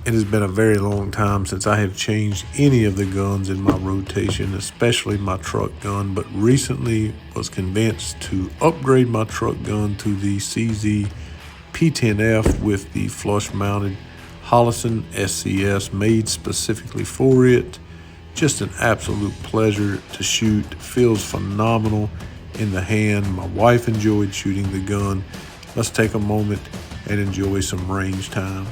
It has been a very long time since I have changed any of the guns in my rotation, especially my truck gun, but recently was convinced to upgrade my truck gun to the CZ P10 F with the flush mounted Hollison SCS made specifically for it. Just an absolute pleasure to shoot. Feels phenomenal in the hand. My wife enjoyed shooting the gun. Let's take a moment and enjoy some range time.